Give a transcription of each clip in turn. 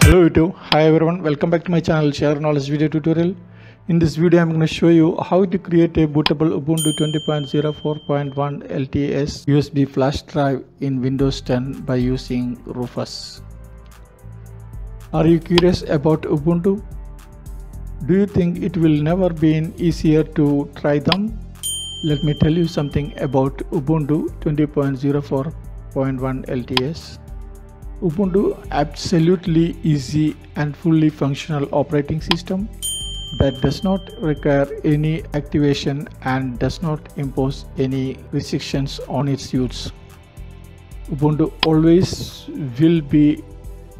Hello YouTube, hi everyone, welcome back to my channel Share Knowledge video tutorial. In this video I'm going to show you how to create a bootable Ubuntu 20.04 LTS USB Flash Drive in Windows 10 by using Rufus. Are you curious about Ubuntu? Do you think it will never be easier to try them? Let me tell you something about Ubuntu 20.04 LTS. Ubuntu absolutely easy and fully functional operating system that does not require any activation and does not impose any restrictions on its use. Ubuntu always will be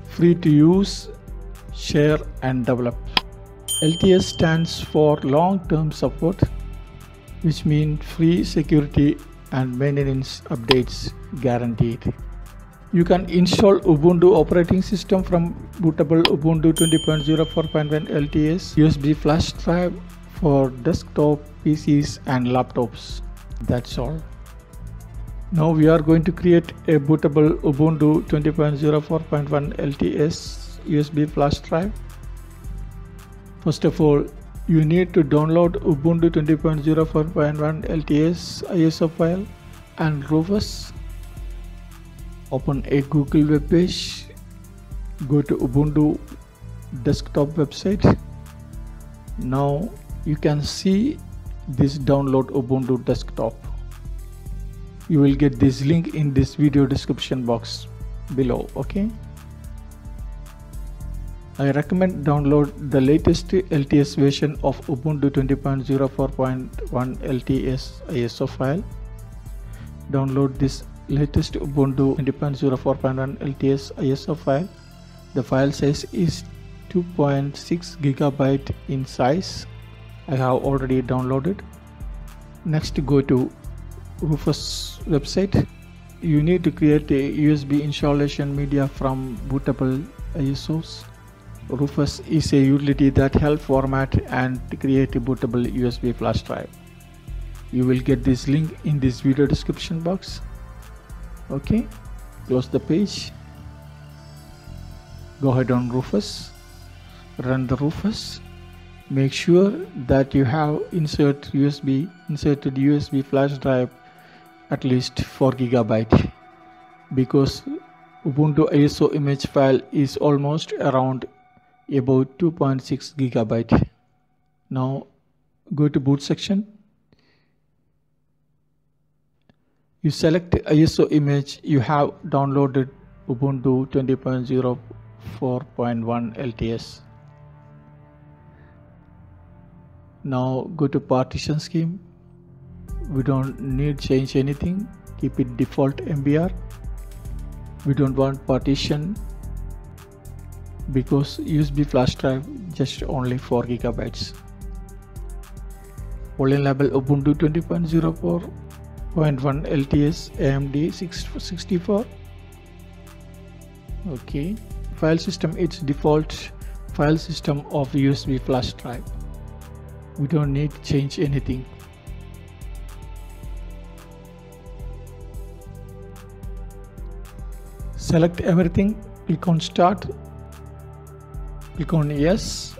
free to use, share and develop. LTS stands for long-term support, which means free security and maintenance updates guaranteed. You can install Ubuntu operating system from Bootable Ubuntu 20.04 LTS USB Flash Drive for desktop, PCs and laptops. That's all. Now we are going to create a Bootable Ubuntu 20.04 LTS USB Flash Drive. First of all, you need to download Ubuntu 20.04 LTS ISO file and Rufus. Open a Google web page, go to Ubuntu desktop website. Now you can see this download Ubuntu desktop. You will get this link in this video description box below. Okay, I recommend download the latest LTS version of Ubuntu 20.04 LTS ISO file. Download this latest Ubuntu 20.04 LTS ISO file. The file size is 2.6 GB in size. I have already downloaded. Next, go to Rufus website. You need to create a USB installation media from bootable ISOs. Rufus is a utility that helps format and create a bootable USB flash drive. You will get this link in this video description box. Okay, close the page. Go ahead on Rufus, run the Rufus. Make sure that you have inserted USB flash drive at least 4 GB, because Ubuntu ISO image file is almost around about 2.6 GB. Now go to boot section. You select the ISO image you have downloaded Ubuntu 20.04 LTS. Now go to partition scheme. We don't need change anything. Keep it default MBR. We don't want partition because USB flash drive just only 4 GB. Volume label Ubuntu 20.04 LTS AMD 664. Okay, file system, its default file system of USB flash drive. We don't need to change anything. Select everything, click on start, click on yes,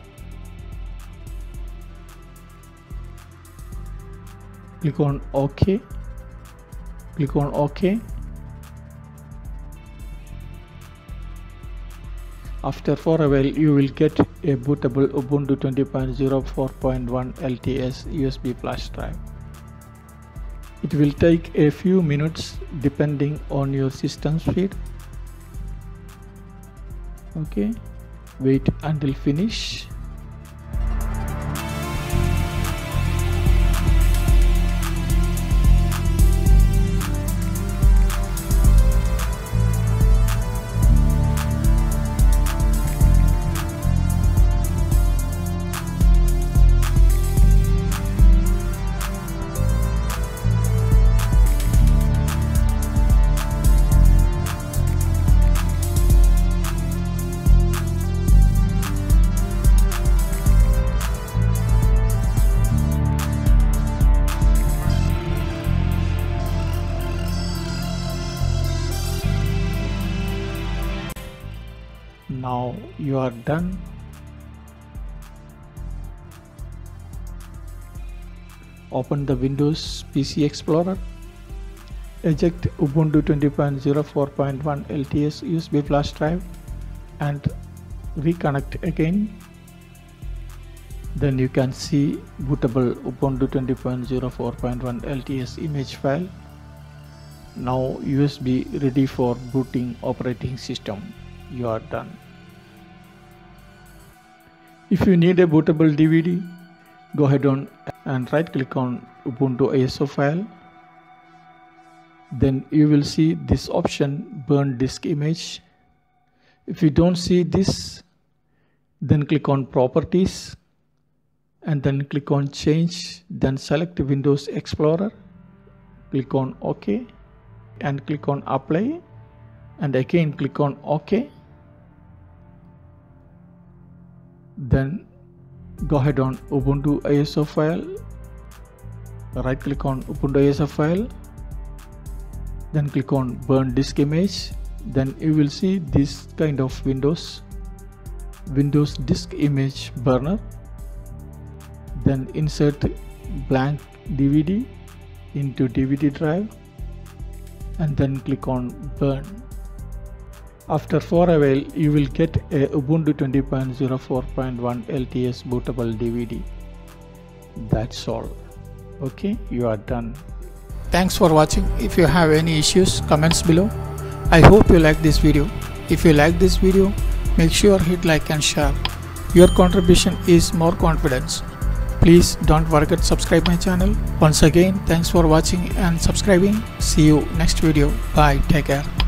click on OK. Click on OK. After for a while you will get a bootable Ubuntu 20.04 LTS USB flash drive. It will take a few minutes depending on your system speed. Okay, wait until finish. Now you are done. Open the Windows PC Explorer. Eject Ubuntu 20.04 LTS USB Flash Drive and reconnect again. Then you can see Bootable Ubuntu 20.04 LTS image file. Now USB ready for booting operating system. You are done. If you need a bootable DVD, go ahead and right click on Ubuntu ISO file. Then you will see this option, burn disk image. If you don't see this, then click on properties and then click on change, then select Windows Explorer, click on OK and click on apply and again click on OK. Then go ahead on Ubuntu ISO file, right click on Ubuntu ISO file, then click on burn disk image. Then you will see this kind of Windows disk image burner. Then insert blank DVD into DVD drive and then click on burn. After for a while you will get a Ubuntu 20.04 LTS bootable DVD. That's all. Okay, you are done. Thanks for watching. If you have any issues, comments below. I hope you like this video. If you like this video, make sure hit like and share. Your contribution is more confidence. Please don't forget to subscribe my channel. Once again, thanks for watching and subscribing. See you next video. Bye. Take care.